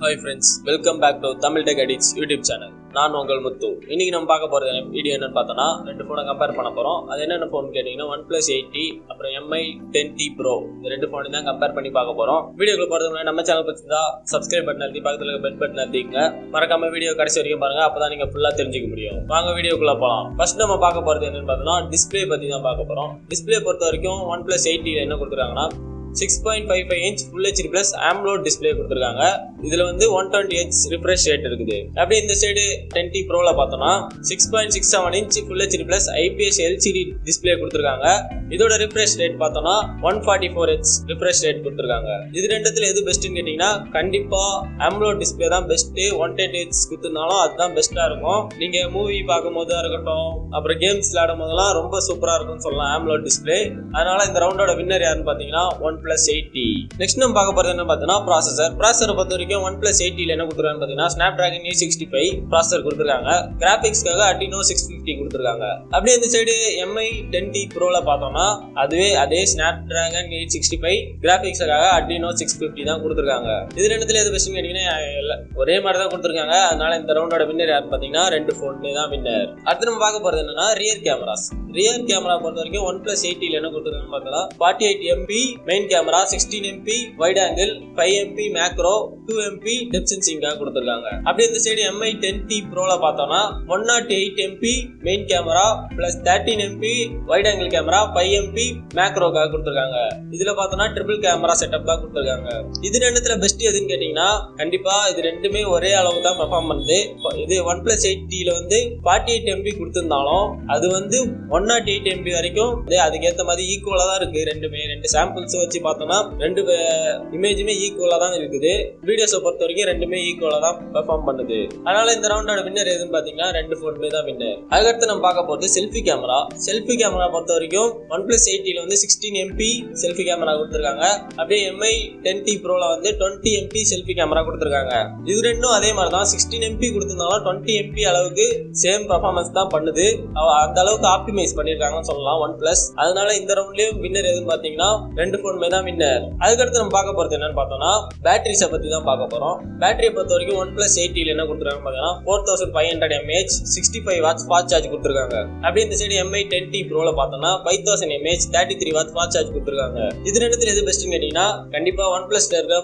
Hi friends, welcome back to Tamil Tech Addictzz YouTube channel. நான் உங்கள் முத்து. இன்னைக்கு நம்ம பார்க்க போறது வீடியோ என்னன்னு பார்த்தோம்னா ரெண்டு ஃபோனை கம்பேர் பண்ண போறோம். அது என்னென்ன ஃபோன் கேட்டீங்கன்னா OnePlus 8T அப்புறம் MI 10T Pro இந்த ரெண்டு ஃபோனையும் தான் கம்பேர் பண்ணி பார்க்க போறோம். வீடியோக்குள்ள போறதுக்கு முன்னாடி நம்ம சேனல் பத்தினா சப்ஸ்கிரைப் பட்டன் அழுத்தி பக்கத்துல இருக்க பெல் பட்டன் அழுத்திங்க. மறக்காம வீடியோ கடைசி வரைக்கும் பாருங்க, அப்பதான் நீங்க ஃபுல்லா தெரிஞ்சுக்க முடியும். வாங்க வீடியோக்குள்ள போலாம். ஃபர்ஸ்ட் நம்ம பார்க்க போறது என்னன்னு பார்த்தோம்னா டிஸ்ப்ளே பத்தி தான் பார்க்க போறோம். டிஸ்ப்ளே பொறுத்த வரைக்கும் OnePlus 8T ல என்ன கொடுத்துருக்காங்கன்னா 6.55 inch Full HD Plus AMOLED display கொடுத்துருக்காங்க. இதுல வந்து 120Hz refresh rate இருக்குது. அப்படியே இந்த சைடு 10T Proல பார்த்தோம்னா 6.67 inch Full HD Plus IPS LCD display கொடுத்துருக்காங்க. இதோட refresh rate பார்த்தோம்னா 144Hz refresh rate கொடுத்துருக்காங்க. இது ரெண்டுத்துல எது பெஸ்ட்னு கேட்டீங்கன்னா கண்டிப்பா AMOLED டிஸ்ப்ளே தான் பெஸ்ட். 120Hz கொடுத்திருந்தாலும் அதுதான் பெஸ்டா இருக்கும். நீங்க மூவி பார்க்கும் போதா இருக்கட்டும், அப்புறம் கேம்ஸ் விளையாடும் போதெல்லாம் ரொம்ப சூப்பரா இருக்கும்னு சொல்லலாம் AMOLED டிஸ்ப்ளே. அதனால இந்த ரவுண்டோட வின்னர் யாருன்னு பாத்தீங்கன்னா OnePlus 8T. நெக்ஸ்ட் நம்ம பார்க்க போறது என்ன பார்த்தீங்கன்னா ப்ராசஸர் பொறுத்த வரைக்கும் OnePlus 8T ல என்ன கொடுத்துருக்காங்க பார்த்தீங்கன்னா Snapdragon 865 ப்ராசஸர் கொடுத்துருக்காங்க. கிராபிக்ஸ்க்காக Adreno 650 கொடுத்துருக்காங்க. அப்படியே இந்த சைடு MI 10T Proல பார்த்தோம்னா அதே Snapdragon 865 கிராபிக்ஸ்க்காக Adreno 650 தான் கொடுத்துருக்காங்க. இது ரெண்டுத்துல எது பெஸ்ட்னு கேட்டீங்கன்னா ஒரே மாதிரி தான் கொடுத்துருக்காங்க. அதனால இந்த ரவுண்டோட வின்னர் யாருன்னு பார்த்தீங்கன்னா ரெண்டு ஃபோன்ல தான் வின்னர். அடுத்து நம்ம பார்க்க போறது என்னன்னா ரியர் கேமரா பொறுத்த வரைக்கும் OnePlus 8T ல என்ன கொடுத்துருக்காங்கன்னு பார்த்தா 48MP main camera, 16MP wide angle, 5MP macro, 2MP depth சென்சிங்காக கொடுத்துருக்காங்க. அப்படியே இந்த சைடு MI 10T Proல பார்த்தோம்னா 108MP main camera plus 13MP wide angle camera, 5MP மேக்ரோக்காக கொடுத்துருக்காங்க. இதுல பார்த்தோம்னா ட்ரிபிள் கேமரா செட்டப் தான் கொடுத்துருக்காங்க. இது ரெண்டுத்துல பெஸ்ட் எதுன்னு கேட்டீங்கன்னா கண்டிப்பா இது ரெண்டுமே ஒரே அளவு தான் பெர்ஃபார்ம் பண்ணுது. இது OnePlus 8T ல வந்து 48MP கொடுத்திருந்தாலும் அது வந்து 108MP வரைக்கும் அதுக்கேற்ற மாதிரி ஈக்குவலா தான் இருக்கு. ரெண்டு சாம்பிள்ஸ் வச்சு பார்த்தோம்னா ரெண்டு இமேஜுமே ஈக்குவலா தான் இருக்குது. வீடியோஸை பொறுத்த வரைக்கும் ரெண்டுமே ஈக்குவலா தான் பெர்ஃபார்ம் பண்ணுது. அதனால இந்த ரவுண்டோட வின்னர் எதுன்னு பாத்தீங்கன்னா ரெண்டு ஃபோனுமே தான் வின்னர். அதுக்கடுத்து நம்ம பார்க்க போறது செல்ஃபி கேமரா பொறுத்த வரைக்கும் OnePlus 8T ல வந்து 16MP செல்ஃபி கேமரா கொடுத்துருக்காங்க. அப்படியே MI 10T Proல வந்து 20MP செல்ஃபி கேமரா கொடுத்துருக்காங்க. இது ரெண்டும் அதே மாதிரி தான் 16MP கொடுத்திருந்தாலும் 20MP அளவுக்கு சேம் பெர்ஃபார்மன்ஸ் தான் பண்ணுது. அந்த அளவுக்கு ஆப்டிமைஸ் பண்ணிருக்காங்கன்னு சொல்லலாம் OnePlus. அதனால இந்த ரவுண்ட்லயும் வின்னர் எதுன்னு பாத்தீங்கன்னா ரெண்டு ஃபோனுமே தான் வின்னர். அதுக்கடுத்து நம்ம பார்க்க போறது என்னன்னு பார்த்தோம்னா பேட்டரிஸை பத்தி தான் பார்க்க போறோம். பேட்டரியை பொறுத்த வரைக்கும் OnePlus 8T ல என்ன கொடுத்துருக்காங்க பார்த்தீங்கன்னா 4500 mAh 65 watts ஃபாஸ்ட் சார்ஜ் கொடுத்துருக்காங்க. அப்படியே இந்த சைடு MI 10T Proல பார்த்தோம்னா 5000 mAh 33 watts ஃபாஸ்ட் சார்ஜ் கொடுத்துருக்காங்க. இது ரெண்டுத்துல எது பெஸ்ட்னு கேட்டீங்கன்னா கண்டிப்பா OnePlusல இருக்க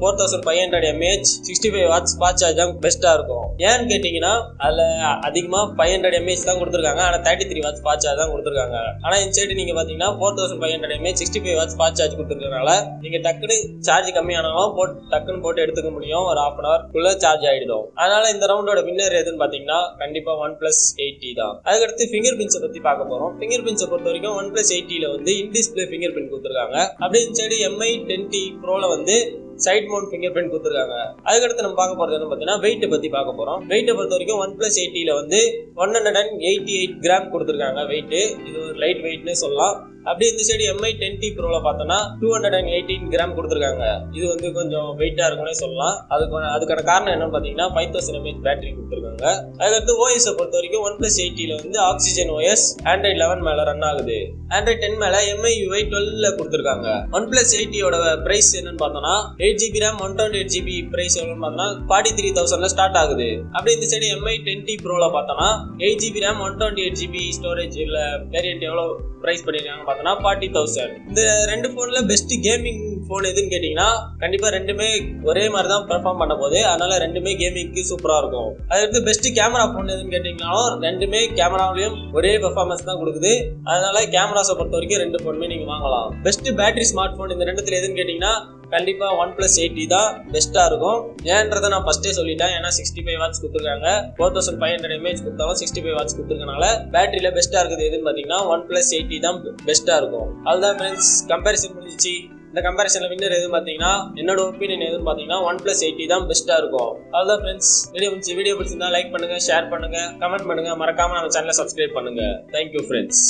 4500 mAh 65 watts ஃபாஸ்ட் சார்ஜ் தான் பெஸ்டா இருக்கும். ஏன்னு கேட்டீங்கன்னா அதுல அதிகமா 500 mAh தான் கொடுத்துருக்காங்க, ஆனா 33 watts ஃபாஸ்ட் சார்ஜ் தான் கொடுத்துருக்காங்க. ஆனா இந்த சைடு நீங்க பாத்தீங்கன்னா 4500 mAh 65 watts ஃபாஸ்ட் சார்ஜ் கொடுத்துருக்கனால நீங்க டக்குனு சார்ஜ் கம்மியானாலும் டக்குன்னு போட்டு எடுத்துக்க முடியும். ஒரு half an hour குள்ள சார்ஜ் ஆயிடும். அதனால இந்த ரவுண்டோட வின்னர் எதுன்னு பாத்தீங்கன்னா கண்டிப்பா OnePlus 8T தான். அதுக்கடுத்து ஃபிங்கர் பிரிண்ட்ஸை பத்தி பார்க்க போறோம். ஃபிங்கர் பிரிண்ட்ஸை பொறுத்த வரைக்கும் OnePlus 8T ல வந்து இன் டிஸ்பிளே ஃபிங்கர் பிரிண்ட் கொடுத்துருக்காங்க. அப்படியே இந்த சைடு MI 10T Proல வந்து சைட் மவுண்ட் ஃபிங்கர் பிரிண்ட் கொடுத்துருக்காங்க. அதுக்கடுத்து நம்ம பார்க்க போறது என்ன பார்த்தீங்கன்னா வெயிட்டை பத்தி பார்க்க போறோம். வெயிட்டை பொறுத்த வரைக்கும் OnePlus 8T ல வந்து 188 கிராம் கொடுத்துருக்காங்க வெயிட். இது ஒரு லைட் வெயிட்னே சொல்லலாம். அப்படியே இந்த சைடு MI 10T Proல பார்த்தோம்னா 218 கிராம் கொடுத்துருக்காங்க. இது வந்து கொஞ்சம் வெயிட்டா இருக்கும்னே சொல்லலாம். அதுக்கான காரணம் என்னன்னு பாத்தீங்கன்னா 5000 mAh பேட்டரி கொடுத்துருக்காங்க. அதுக்கடுத்து OS பொறுத்த வரைக்கும் OnePlus 8T ல வந்து Oxygen OS Android 11 மேல ரன் ஆகுது. Android 10 மேல MIUI 12 கொடுத்துருக்காங்க. OnePlus 8T யோட பிரைஸ் என்னன்னு பார்த்தோம்னா 8GB RAM 128GB பிரைஸ் எவ்வளவுன்னு பார்த்தோம்னா 43,000ல ஸ்டார்ட் ஆகுது. அப்படியே இந்த சைடு MI 10T Proல பார்த்தோம்னா 8GB RAM 128GB ஸ்டோரேஜ் இல்ல வேரியன்ட் எவ்வளவு பிரைஸ் பண்ணிருக்காங்க பார்த்தோம்னா 40,000. இந்த ரெண்டு போன்ல பெஸ்ட் கேமிங் போன் எதுன்னு கேட்டீங்கன்னா கண்டிப்பா ரெண்டுமே ஒரே மாதிரி தான் பெர்ஃபார்ம் பண்ண போகுது. அதனால ரெண்டுமே கேமிங்க்கு சூப்பரா இருக்கும். அதுக்கு பெஸ்ட் கேமரா போன் எதுன்னு கேட்டீங்கன்னாலும் ரெண்டுமே கேமராவிலையும் ஒரே பெர்ஃபார்மன்ஸ் தான் கொடுக்குது. அதனால கேமராஸை பொறுத்த வரைக்கும் ரெண்டு போனுமே நீங்க வாங்கலாம். பெஸ்ட் பேட்டரி ஸ்மார்ட் போன் இந்த ரெண்டுத்துல எதுன்னு கேட்டீங்கன்னா கண்டிப்பா OnePlus 8T தான் பெஸ்டா இருக்கும். ஏன்றதை நான் ஃபர்ஸ்டே சொல்லிட்டேன். ஏன்னா 65 watts கொடுத்துருக்காங்க. 4500 mAh கொடுத்தாலும் 65 watts கொடுத்துருக்கனால பேட்டரியில பெஸ்டா இருக்குது எதுன்னு பாத்தீங்கன்னா OnePlus 8T தான் பெஸ்டா இருக்கும். அதுதான் ஃப்ரெண்ட்ஸ், கம்பேரிசன் முடிஞ்சிச்சு. இந்த கம்பேரிசன்ல வின்னர் எதுன்னு பாத்தீங்கன்னா என்னோட ஒப்பீனியன் எதுன்னு பாத்தீங்கன்னா OnePlus 8T தான் பெஸ்டா இருக்கும். அதுதான் ஃப்ரெண்ட்ஸ், வீடியோ பிடிச்சிருந்தா லைக் பண்ணுங்க, ஷேர் பண்ணுங்க, கமெண்ட் பண்ணுங்க, மறக்காம நம்ம சேனலை சப்ஸ்கிரைப் பண்ணுங்க. Thank you friends.